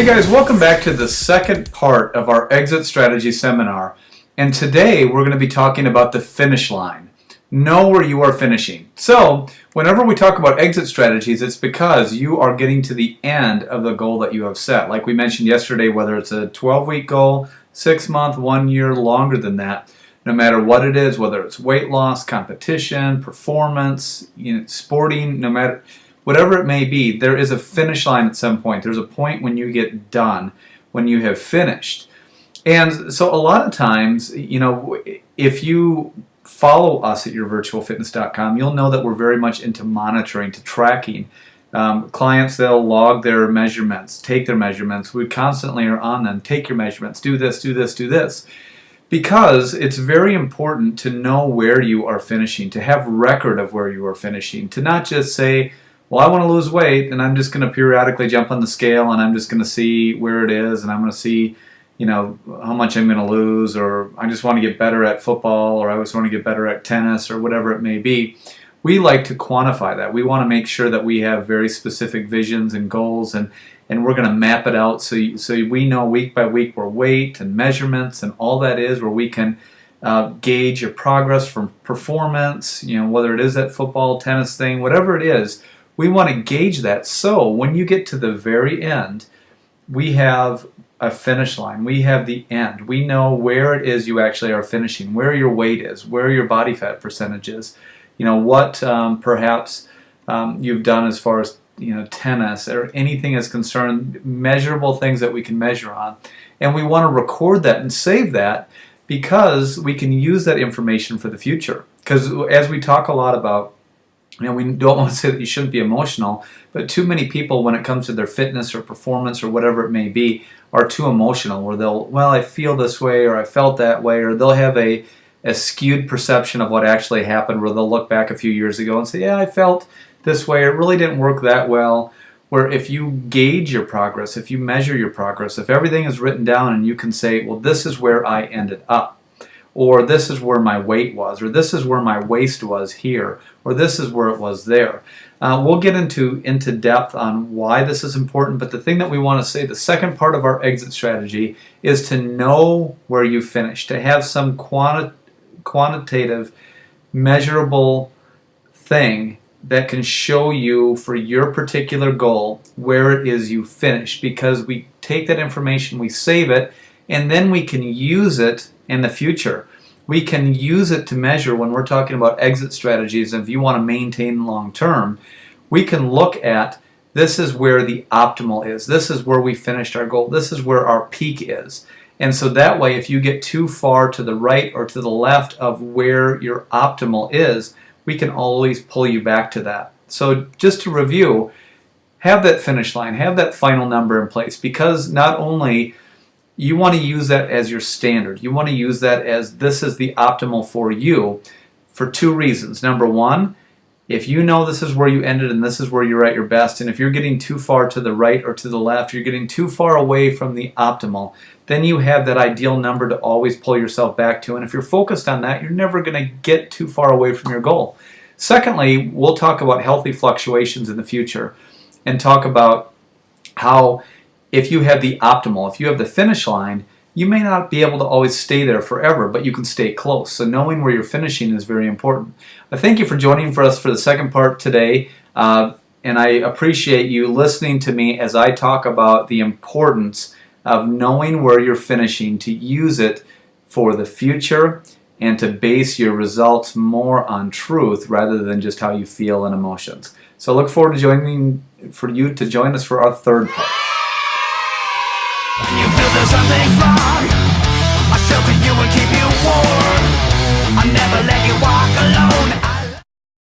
Hey guys, welcome back to the second part of our exit strategy seminar. And today we're going to be talking about the finish line. Know where you are finishing. So, whenever we talk about exit strategies, it's because you are getting to the end of the goal that you have set. Like we mentioned yesterday, whether it's a 12-week goal, 6-month, 1 year, longer than that, no matter what it is, whether it's weight loss, competition, performance, sporting, no matter whatever it may be, there is a finish line at some point. There's a point when you get done, when you have finished. And so a lot of times, if you follow us at yourvirtualfitness.com, you'll know that we're very much into monitoring, to tracking. Clients, they'll log their measurements, take their measurements. We constantly are on them. Take your measurements. Do this, do this, do this. Because it's very important to know where you are finishing, to have record of where you are finishing, to not just say, well, I want to lose weight, and I'm just going to periodically jump on the scale, and I'm just going to see where it is, and I'm going to see, how much I'm going to lose, or I just want to get better at football, or I just want to get better at tennis, or whatever it may be. We like to quantify that. We want to make sure that we have very specific visions and goals, and we're going to map it out so we know week by week where weight and measurements and all that is, where we can gauge your progress from performance, whether it is that football, tennis thing, whatever it is. We want to gauge that, so when you get to the very end, we have a finish line. We have the end. We know where it is you actually are finishing, where your weight is, where your body fat percentage is, what perhaps you've done as far as tennis or anything is concerned, measurable things that we can measure on. And we want to record that and save that because we can use that information for the future. Because as we talk a lot about, we don't want to say that you shouldn't be emotional, but too many people, when it comes to their fitness or performance or whatever it may be, are too emotional, where I feel this way, or I felt that way, or they'll have a skewed perception of what actually happened, where they'll look back a few years ago and say, yeah, I felt this way, it really didn't work that well. Where if you gauge your progress, if you measure your progress, if everything is written down and you can say, well, this is where I ended up, or this is where my weight was, or this is where my waist was here, or this is where it was there. We'll get into depth on why this is important, but the thing that we want to say, the second part of our exit strategy, is to know where you finish, to have some quantitative, measurable thing that can show you for your particular goal where it is you finish, because we take that information, we save it, and then we can use it in the future. We can use it to measure when we're talking about exit strategies. If you want to maintain long term, we can look at, this is where the optimal is. This is where we finished our goal. This is where our peak is. And so that way, if you get too far to the right or to the left of where your optimal is, we can always pull you back to that. So just to review, have that finish line, have that final number in place, because not only you want to use that as your standard. You want to use that as, this is the optimal for you, for two reasons. Number one, if you know this is where you ended and this is where you're at your best, and if you're getting too far to the right or to the left, you're getting too far away from the optimal, then you have that ideal number to always pull yourself back to. And if you're focused on that, you're never going to get too far away from your goal. Secondly, we'll talk about healthy fluctuations in the future and talk about how, if you have the optimal, if you have the finish line, you may not be able to always stay there forever, but you can stay close. So knowing where you're finishing is very important. I thank you for joining us for the second part today, and I appreciate you listening to me as I talk about the importance of knowing where you're finishing, to use it for the future and to base your results more on truth rather than just how you feel and emotions. So I look forward to join us for our third part. When you feel that something's wrong, I'll shelter you and keep you warm. I'll never let you walk alone.